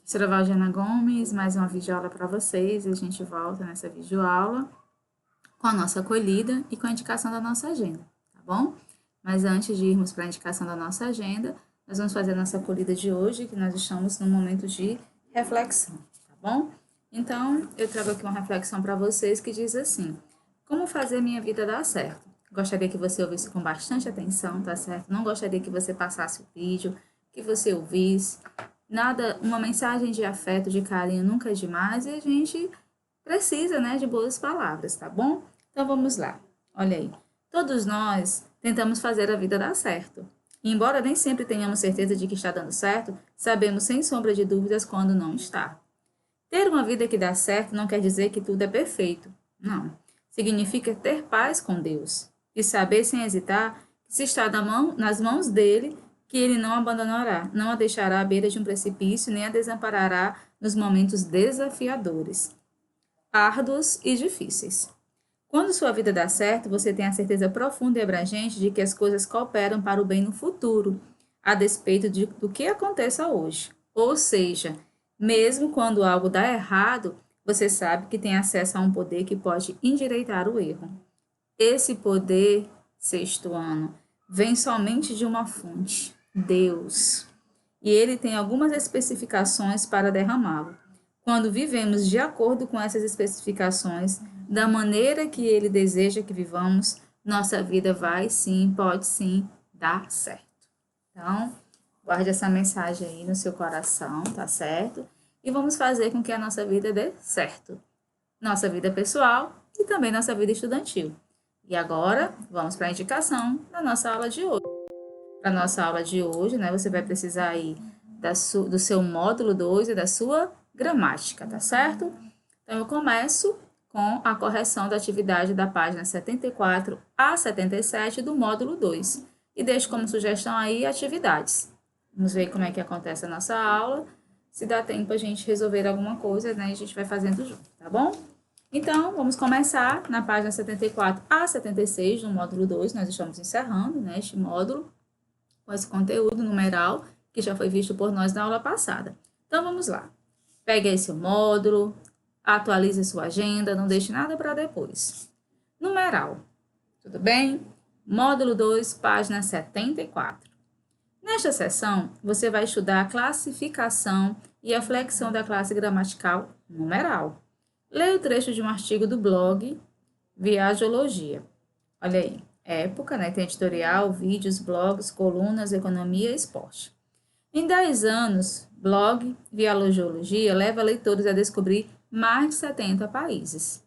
Professora Valdiana Gomes, mais uma videoaula para vocês e a gente volta nessa videoaula com a nossa acolhida e com a indicação da nossa agenda, tá bom? Mas antes de irmos para a indicação da nossa agenda, nós vamos fazer a nossa acolhida de hoje, que nós estamos num momento de reflexão, tá bom? Então, eu trago aqui uma reflexão para vocês que diz assim: como fazer minha vida dar certo? Gostaria que você ouvisse com bastante atenção, tá certo? Não gostaria que você passasse o vídeo, que você ouvisse. Nada, uma mensagem de afeto, de carinho nunca é demais e a gente precisa, né, de boas palavras, tá bom? Então vamos lá. Olha aí. Todos nós tentamos fazer a vida dar certo. E embora nem sempre tenhamos certeza de que está dando certo, sabemos sem sombra de dúvidas quando não está. Ter uma vida que dá certo não quer dizer que tudo é perfeito. Não. Significa ter paz com Deus e saber sem hesitar que se está nas mãos dele, que ele não abandonará, não a deixará à beira de um precipício, nem a desamparará nos momentos desafiadores, árduos e difíceis. Quando sua vida dá certo, você tem a certeza profunda e abrangente de que as coisas cooperam para o bem no futuro, a despeito do que aconteça hoje. Ou seja, mesmo quando algo dá errado, você sabe que tem acesso a um poder que pode endireitar o erro. Esse poder, sexto ano, vem somente de uma fonte, Deus. E ele tem algumas especificações para derramá-lo. Quando vivemos de acordo com essas especificações, da maneira que ele deseja que vivamos, nossa vida vai sim, pode sim dar certo. Então, guarde essa mensagem aí no seu coração, tá certo? E vamos fazer com que a nossa vida dê certo. Nossa vida pessoal e também nossa vida estudantil. E agora, vamos para a indicação da nossa aula de hoje. Para a nossa aula de hoje, né, você vai precisar aí do seu módulo 2 e da sua gramática, tá certo? Então, eu começo com a correção da atividade da página 74 a 77 do módulo 2. E deixo como sugestão aí atividades. Vamos ver como é que acontece a nossa aula. Se dá tempo a gente resolver alguma coisa, né, a gente vai fazendo junto, tá bom? Então, vamos começar na página 74 a 76 do módulo 2. Nós estamos encerrando, né, este módulo com esse conteúdo numeral que já foi visto por nós na aula passada. Então, vamos lá. Pegue aí seu módulo, atualize sua agenda, não deixe nada para depois. Numeral, tudo bem? Módulo 2, página 74. Nesta seção, você vai estudar a classificação e a flexão da classe gramatical numeral. Leia o trecho de um artigo do blog Viajologia. Olha aí, época, né? Tem editorial, vídeos, blogs, colunas, economia e esporte. Em 10 anos, blog Viajologia leva leitores a descobrir mais de 70 países.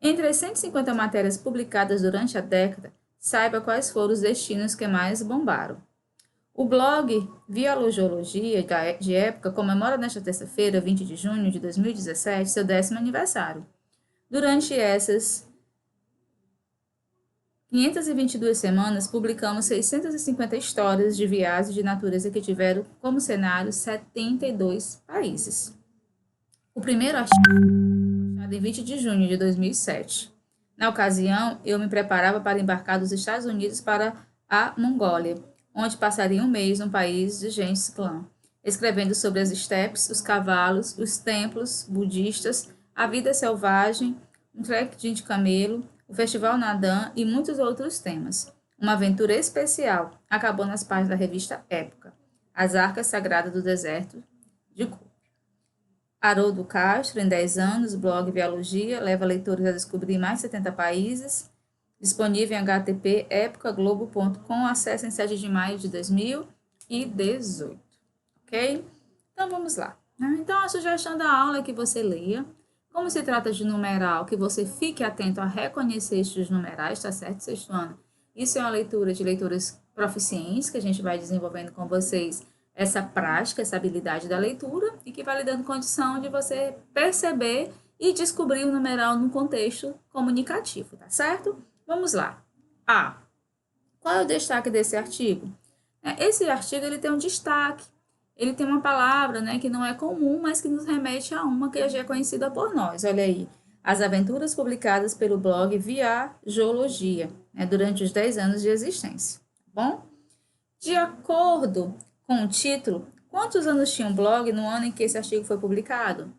Entre as 150 matérias publicadas durante a década, saiba quais foram os destinos que mais bombaram. O blog Viajologia de época comemora nesta terça-feira, 20 de junho de 2017, seu 10º aniversário. Durante essas 522 semanas, publicamos 650 histórias de viagens de natureza que tiveram como cenário 72 países. O primeiro artigo foi postado em 20 de junho de 2007. Na ocasião, eu me preparava para embarcar dos Estados Unidos para a Mongólia, onde passaria um mês no país de Gengis Khan, escrevendo sobre as estepes, os cavalos, os templos budistas, a vida selvagem, um trekking de camelo, o Festival Nadan e muitos outros temas. Uma aventura especial acabou nas páginas da revista Época, As Arcas Sagradas do Deserto de Gobi. Haroldo Castro, em 10 anos, blog Biologia, leva leitores a descobrir mais de 70 países. Disponível em http epocaglobo.com, acesso em 7 de maio de 2018. Ok? Então, vamos lá. Então, a sugestão da aula é que você leia. Como se trata de numeral, que você fique atento a reconhecer estes numerais, tá certo, sexto ano? Isso é uma leitura de leituras proficientes, que a gente vai desenvolvendo com vocês essa prática, essa habilidade da leitura, e que vai lhe dando condição de você perceber e descobrir o numeral no contexto comunicativo, tá certo? Vamos lá. A. Qual é o destaque desse artigo? Esse artigo ele tem um destaque. Ele tem uma palavra, né, que não é comum, mas que nos remete a uma que já é conhecida por nós. Olha aí. As aventuras publicadas pelo blog Viajologia, né, durante os 10 anos de existência. Tá bom? De acordo com o título, Quantos anos tinha o blog no ano em que esse artigo foi publicado?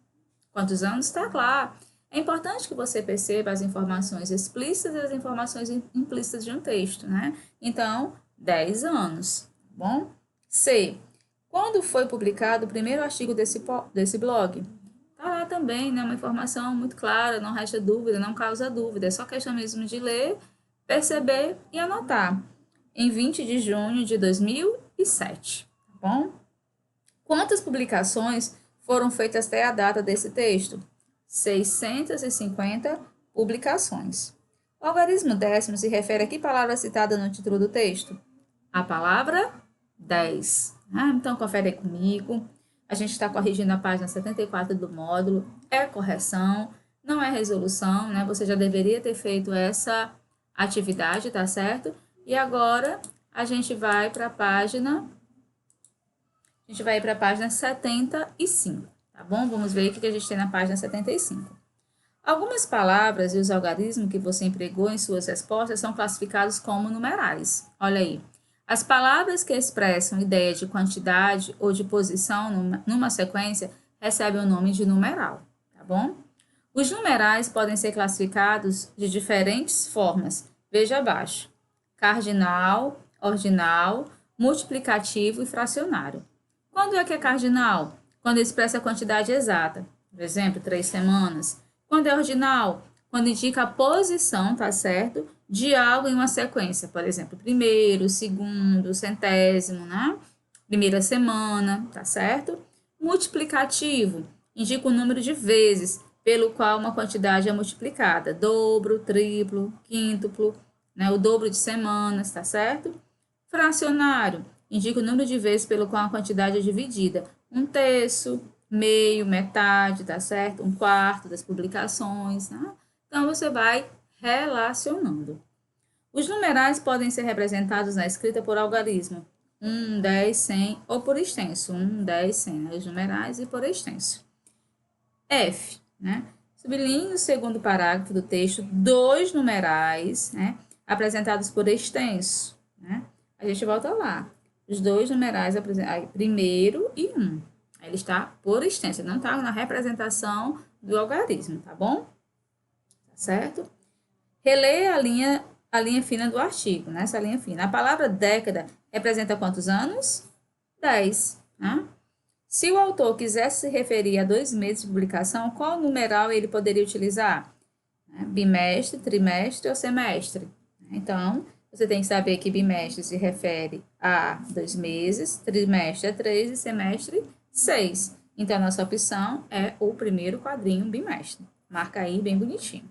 Quantos anos? Está lá. É importante que você perceba as informações explícitas e as informações implícitas de um texto, né? Então, 10 anos, tá bom? C. Quando foi publicado o primeiro artigo desse blog? Tá lá também, né? Uma informação muito clara, não resta dúvida, não causa dúvida. É só questão mesmo de ler, perceber e anotar. Em 20 de junho de 2007, tá bom? Quantas publicações foram feitas até a data desse texto? 650 publicações. O algarismo décimo se refere a que palavra citada no título do texto? A palavra 10. Então, confere aí comigo. A gente está corrigindo a página 74 do módulo. É correção, não é resolução, né? Você já deveria ter feito essa atividade, tá certo? E agora, a gente vai para a página 75, tá bom? Vamos ver o que a gente tem na página 75. Algumas palavras e os algarismos que você empregou em suas respostas são classificados como numerais. Olha aí. As palavras que expressam ideia de quantidade ou de posição numa sequência recebem o nome de numeral, tá bom? Os numerais podem ser classificados de diferentes formas. Veja abaixo. Cardinal, ordinal, multiplicativo e fracionário. Quando é que é cardinal? Quando expressa a quantidade exata. Por exemplo, 3 semanas. Quando é ordinal? Quando indica a posição, tá certo? De algo em uma sequência. Por exemplo, primeiro, segundo, centésimo, né? Primeira semana, tá certo? Multiplicativo. Indica o número de vezes pelo qual uma quantidade é multiplicada. Dobro, triplo, quíntuplo, né? O dobro de semanas, tá certo? Fracionário. Indica o número de vezes pelo qual a quantidade é dividida. 1/3, meio, metade, tá certo? 1/4 das publicações, né? Então, você vai relacionando. Os numerais podem ser representados na escrita por algarismo. 1, 10, 100 ou por extenso. 1, 10, 100, né? Os numerais e por extenso. F, né? Sublinhe no segundo parágrafo do texto 2 numerais, né? Apresentados por extenso, né? A gente volta lá. Os 2 numerais apresentados, primeiro e 1. Ele está por extenso, não está na representação do algarismo, tá bom? Tá certo? Releia a linha fina do artigo, né? Essa linha fina. A palavra década representa quantos anos? 10, né? Se o autor quisesse se referir a 2 meses de publicação, qual numeral ele poderia utilizar? Bimestre, trimestre ou semestre? Então, você tem que saber que bimestre se refere a 2 meses, trimestre é 3 e semestre 6. Então, a nossa opção é o primeiro quadrinho bimestre. Marca aí bem bonitinho.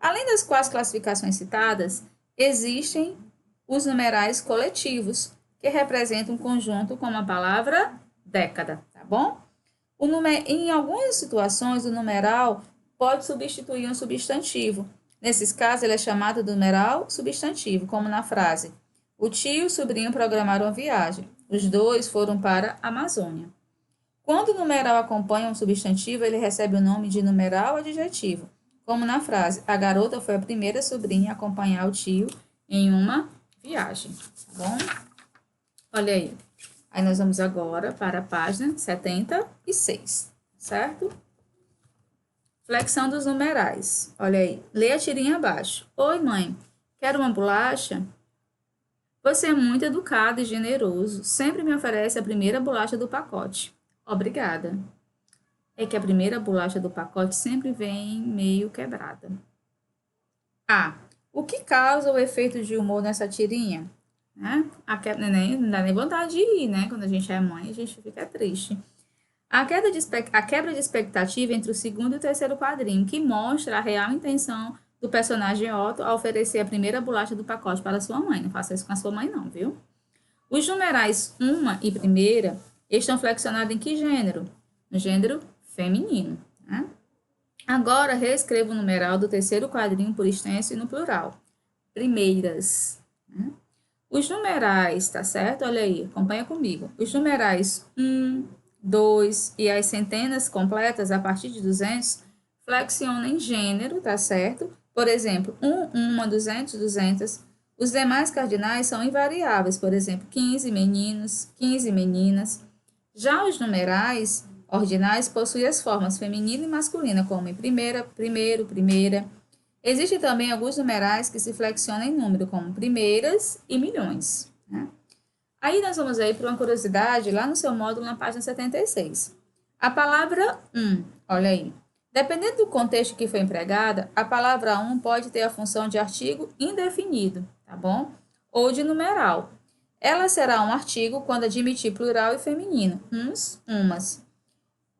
Além das 4 classificações citadas, existem os numerais coletivos, que representam um conjunto como a palavra década, tá bom? Em algumas situações, o numeral pode substituir um substantivo. Nesses casos, ele é chamado de numeral substantivo, como na frase: o tio e o sobrinho programaram uma viagem. Os 2 foram para a Amazônia. Quando o numeral acompanha um substantivo, ele recebe o nome de numeral adjetivo, como na frase: a garota foi a primeira sobrinha a acompanhar o tio em uma viagem, tá bom? Olha aí. Aí nós vamos agora para a página 76, certo? Flexão dos numerais. Olha aí. Lê a tirinha abaixo. Oi, mãe. Quero uma bolacha? Você é muito educado e generoso. Sempre me oferece a primeira bolacha do pacote. Obrigada. É que a primeira bolacha do pacote sempre vem meio quebrada. A. O que causa o efeito de humor nessa tirinha? Né? Não dá nem vontade de ir, né? Quando a gente é mãe, a gente fica triste. A quebra de expectativa entre o segundo e o terceiro quadrinho, que mostra a real intenção do personagem Otto ao oferecer a primeira bolacha do pacote para sua mãe. Não faça isso com a sua mãe, não, viu? Os numerais uma e primeira estão flexionados em que gênero? No gênero feminino, né? Agora, reescreva o numeral do terceiro quadrinho por extenso e no plural. Primeiras, né? Os numerais, tá certo? Olha aí, acompanha comigo. Os numerais 1, 2 e as centenas completas a partir de 200 flexionam em gênero, tá certo? Por exemplo, 1, 200, 200. Os demais cardinais são invariáveis, por exemplo, 15 meninos, 15 meninas. Já os numerais ordinais possuem as formas feminina e masculina, como em primeira, primeiro, primeira. Existem também alguns numerais que se flexionam em número, como primeiras e milhões, né? Aí nós vamos aí para uma curiosidade lá no seu módulo na página 76. A palavra olha aí. Dependendo do contexto que foi empregada, a palavra pode ter a função de artigo indefinido, tá bom? Ou de numeral. Ela será um artigo quando admitir plural e feminino, uns, umas.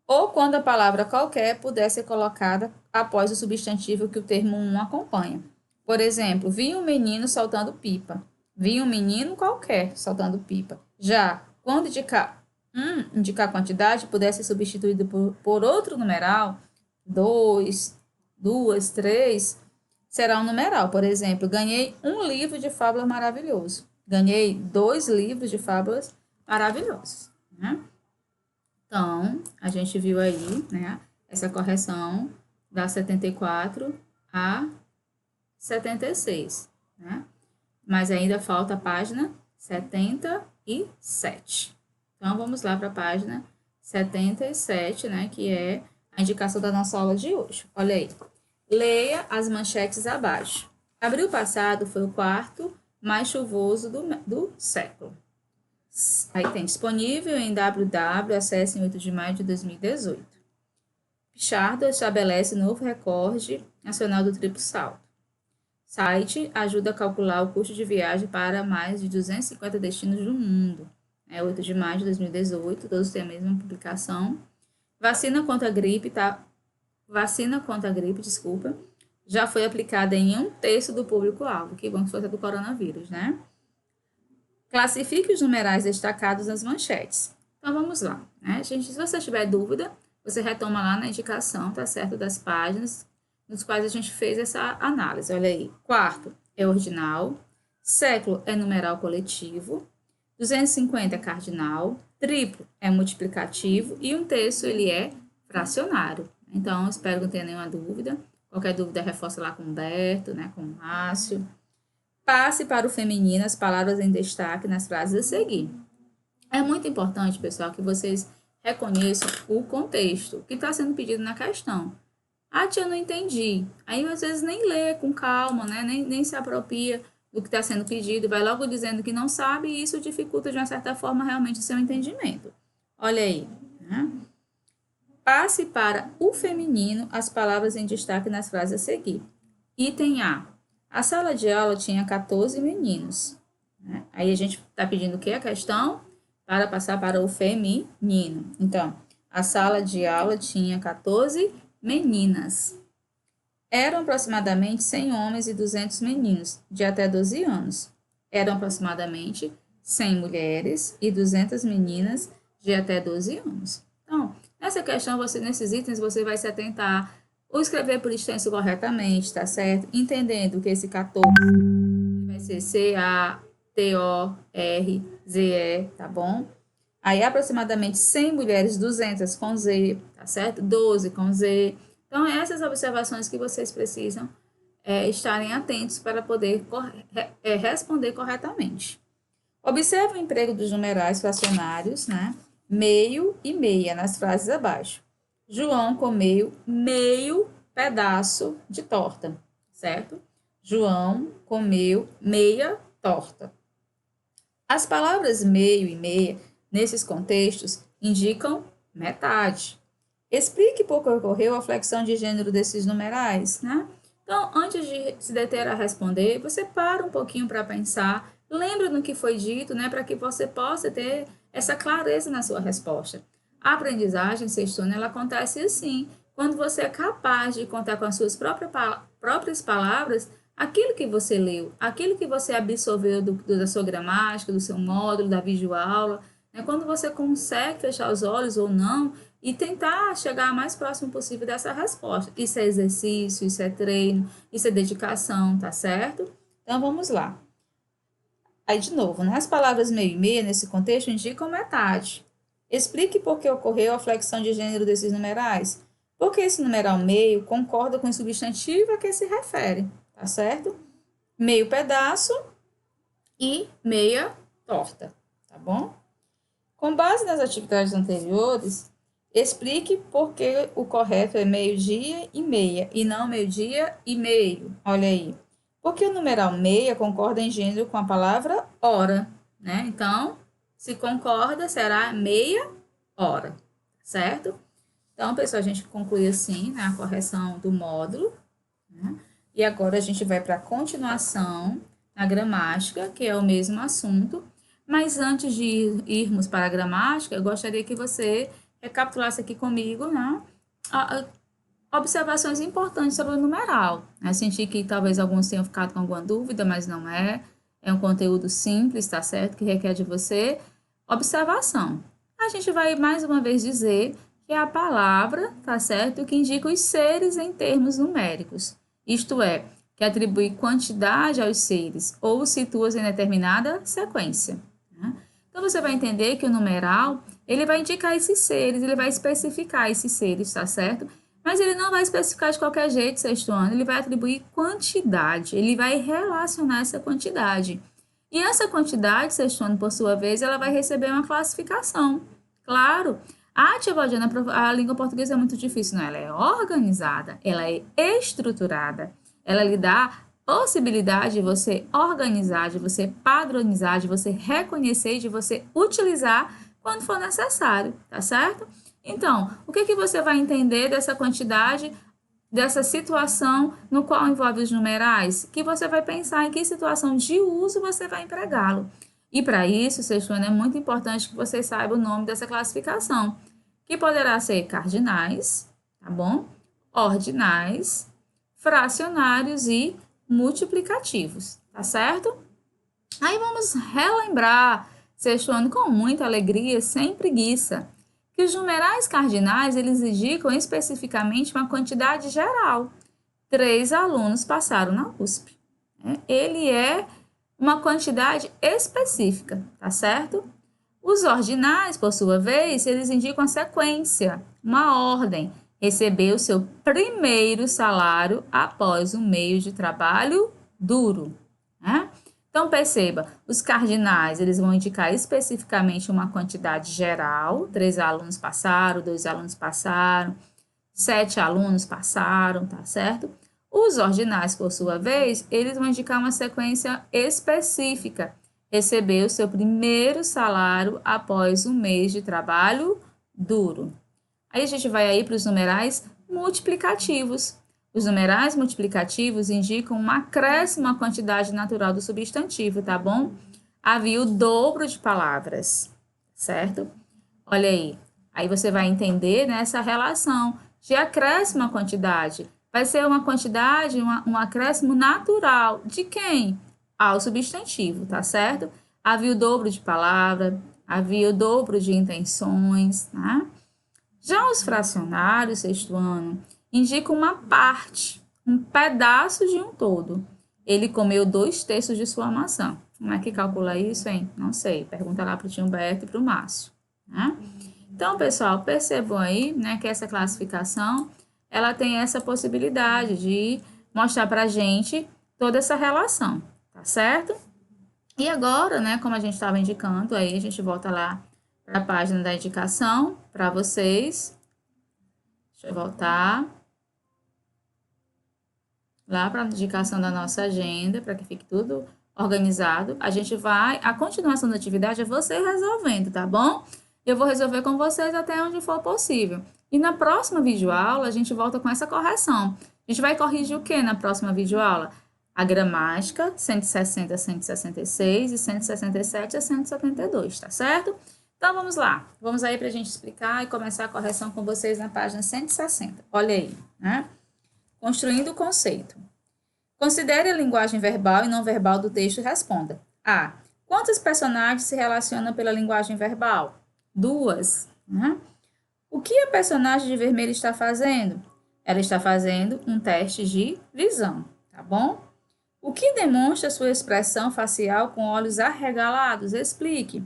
Ou quando a palavra qualquer puder ser colocada após o substantivo que o termo acompanha. Por exemplo, vi um menino saltando pipa. Vi um menino qualquer saltando pipa. Já quando indicar quantidade, puder ser substituído por outro numeral, dois, duas, três, será um numeral. Por exemplo, ganhei um livro de fábulas maravilhoso. Ganhei 2 livros de fábulas maravilhosos, né? Então, a gente viu aí, né, essa correção da 74 a 76, né? Mas ainda falta a página 77. Então, vamos lá para a página 77, né, que é a indicação da nossa aula de hoje. Olha aí. Leia as manchetes abaixo. Abril passado foi o quarto mais chuvoso do século. Aí tem disponível em www, acesse em 8 de maio de 2018. Pichardo estabelece novo recorde nacional do triplo salto. Site ajuda a calcular o custo de viagem para mais de 250 destinos do mundo. 8 de maio de 2018, todos têm a mesma publicação. Vacina contra a gripe, já foi aplicada em 1/3 do público-alvo, que vamos fazer do coronavírus, né? Classifique os numerais destacados nas manchetes. Então, vamos lá, né? Gente, se você tiver dúvida, você retoma lá na indicação, tá certo? Das páginas nos quais a gente fez essa análise. Olha aí. Quarto é ordinal. Século é numeral coletivo. 250 é cardinal. Triplo é multiplicativo. E 1/3 ele é fracionário. Então, espero que não tenha nenhuma dúvida. Qualquer dúvida, reforça lá com o Humberto, né? Com o Márcio. Passe para o feminino as palavras em destaque nas frases a seguir. É muito importante, pessoal, que vocês reconheçam o contexto que está sendo pedido na questão. Ah, tia, eu não entendi. Aí, às vezes, nem lê com calma, né? Nem se apropria do que está sendo pedido, vai logo dizendo que não sabe e isso dificulta, de uma certa forma, realmente o seu entendimento. Olha aí, né? Passe para o feminino as palavras em destaque nas frases a seguir. Item A. A sala de aula tinha 14 meninos. Né? Aí a gente está pedindo o que? A questão para passar para o feminino. Então, a sala de aula tinha 14 meninas. Eram aproximadamente 100 homens e 200 meninos, de até 12 anos. Eram aproximadamente 100 mulheres e 200 meninas, de até 12 anos. Então, nessa questão, nesses itens, você vai se atentar ou escrever por extenso corretamente, tá certo? Entendendo que esse 14 vai ser C-A-T-O-R-Z-E, tá bom? Aí, aproximadamente 100 mulheres, 200 com Z, tá certo? 12 com Z. Então, essas observações que vocês precisam estarem atentos para poder responder corretamente. Observe o emprego dos numerais fracionários, né? Meio e meia nas frases abaixo. João comeu meio pedaço de torta, certo? João comeu meia torta. As palavras meio e meia, nesses contextos, indicam metade. Explique por que ocorreu a flexão de gênero desses numerais, né? Então, antes de se deter a responder, você para um pouquinho para pensar, lembra do que foi dito, né? Para que você possa ter essa clareza na sua resposta. A aprendizagem sextona, ela acontece assim, quando você é capaz de contar com as suas próprias palavras aquilo que você leu, aquilo que você absorveu da sua gramática, do seu módulo, da videoaula, né? Quando você consegue fechar os olhos ou não e tentar chegar o mais próximo possível dessa resposta. Isso é exercício, isso é treino, isso é dedicação, tá certo? Então, vamos lá. Aí, de novo, né? As palavras meio e meia, nesse contexto, indicam metade. Explique por que ocorreu a flexão de gênero desses numerais. Porque esse numeral meio concorda com o substantivo a que se refere, tá certo? Meio pedaço e meia torta, tá bom? Com base nas atividades anteriores, explique por que o correto é meio-dia e meia e não meio-dia e meio. Olha aí. Porque o numeral meia concorda em gênero com a palavra hora, né? Então, se concorda, será meia hora, certo? Então, pessoal, a gente conclui assim, né, a correção do módulo, né? E agora a gente vai para a continuação na gramática, que é o mesmo assunto. Mas antes de irmos para a gramática, eu gostaria que você recapitulasse aqui comigo, né, observações importantes sobre o numeral. Eu senti que talvez alguns tenham ficado com alguma dúvida, mas não é. É um conteúdo simples, tá certo? Que requer de você observação. A gente vai mais uma vez dizer que é a palavra, tá certo? Que indica os seres em termos numéricos. Isto é, que atribui quantidade aos seres ou situa-os em determinada sequência. Né? Então, você vai entender que o numeral, ele vai indicar esses seres, ele vai especificar esses seres, tá certo? Mas ele não vai especificar de qualquer jeito, sexto ano, ele vai atribuir quantidade, ele vai relacionar essa quantidade. E essa quantidade, sexto ano, por sua vez, ela vai receber uma classificação. Claro, tia Valdiana, a língua portuguesa é muito difícil, não? Ela é organizada, ela é estruturada, ela lhe dá possibilidade de você organizar, de você padronizar, de você reconhecer e de você utilizar quando for necessário, tá certo? Então, o que você vai entender dessa quantidade, dessa situação no qual envolve os numerais? Que você vai pensar em que situação de uso você vai empregá-lo. E para isso, sexto ano, é muito importante que você saiba o nome dessa classificação, que poderá ser cardinais, tá bom? Ordinais, fracionários e multiplicativos, tá certo? Aí vamos relembrar, sexto ano, com muita alegria, sem preguiça, que os numerais cardinais, eles indicam especificamente uma quantidade geral. 3 alunos passaram na USP. Ele é uma quantidade específica, tá certo? Os ordinais, por sua vez, eles indicam a sequência, uma ordem. Recebeu seu primeiro salário após um mês de trabalho duro, né? Então, perceba, os cardinais, eles vão indicar especificamente uma quantidade geral, 3 alunos passaram, 2 alunos passaram, 7 alunos passaram, tá certo? Os ordinais, por sua vez, eles vão indicar uma sequência específica. Recebeu seu primeiro salário após um mês de trabalho duro. Aí a gente vai aí para os numerais multiplicativos. Os numerais multiplicativos indicam um acréscimo à quantidade natural do substantivo, tá bom? Havia o dobro de palavras, certo? Olha aí. Aí você vai entender, né, essa relação de acréscimo à quantidade. Vai ser uma quantidade, um acréscimo natural. De quem? Ao substantivo, tá certo? Havia o dobro de palavra, havia o dobro de intenções, né? Já os fracionários, sexto ano, indicam uma parte, um pedaço de um todo. Ele comeu 2/3 de sua maçã. Como é que calcula isso, hein? Não sei. Pergunta lá para o tio Humberto e para o Márcio, né? Então, pessoal, percebam aí, né, que essa classificação, ela tem essa possibilidade de mostrar para a gente toda essa relação, tá certo? E agora, né, como a gente estava indicando, aí a gente volta lá para a página da indicação para vocês. Deixa eu voltar lá para a indicação da nossa agenda, para que fique tudo organizado. A gente vai, a continuação da atividade é você resolvendo, tá bom? Eu vou resolver com vocês até onde for possível. E na próxima videoaula, a gente volta com essa correção. A gente vai corrigir o que na próxima videoaula? A gramática, 160 a 166 e 167 a 172, tá certo? Então, vamos lá. Vamos aí para a gente explicar e começar a correção com vocês na página 160. Olha aí, né? Construindo o conceito. Considere a linguagem verbal e não verbal do texto e responda. A. Quantos personagens se relacionam pela linguagem verbal? 2. Né? O que a personagem de vermelho está fazendo? Ela está fazendo um teste de visão, tá bom? O que demonstra sua expressão facial com olhos arregalados? Explique.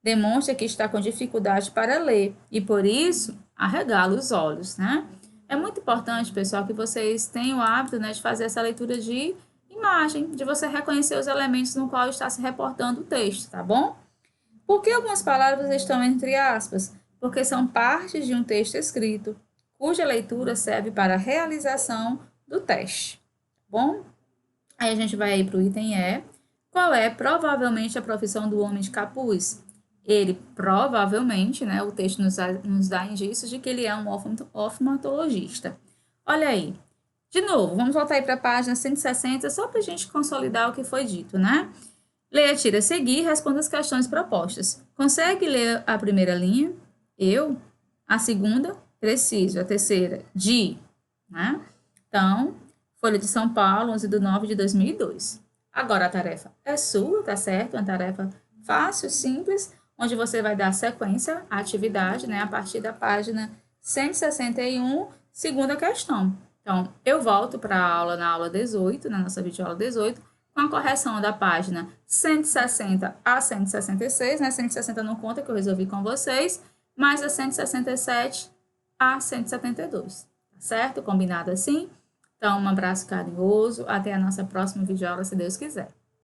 Demonstra que está com dificuldade para ler e, por isso, arregala os olhos, né? É muito importante, pessoal, que vocês tenham o hábito, né, de fazer essa leitura de imagem, de você reconhecer os elementos no qual está se reportando o texto, tá bom? Por que algumas palavras estão entre aspas? Porque são partes de um texto escrito, cuja leitura serve para a realização do teste. Bom? Aí a gente vai para o item E. Qual é provavelmente a profissão do homem de capuz? Ele provavelmente, né, o texto nos dá indícios de que ele é um oftalmologista. Olha aí. De novo, vamos voltar aí para a página 160, só para a gente consolidar o que foi dito, né? Leia a tira a seguir e responda as questões propostas. Consegue ler a primeira linha? Eu. A segunda? Preciso. A terceira? De. Né? Então, Folha de São Paulo, 11/9/2002. Agora a tarefa é sua, tá certo? Uma tarefa fácil, simples, onde você vai dar sequência à atividade, né? A partir da página 161, segunda questão. Então, eu volto para a aula na aula 18, na nossa videoaula 18, com a correção da página 160 a 166, né? 160 não conta, que eu resolvi com vocês, mas a 167 a 172, tá certo? Combinado assim? Então, um abraço carinhoso, até a nossa próxima videoaula, se Deus quiser.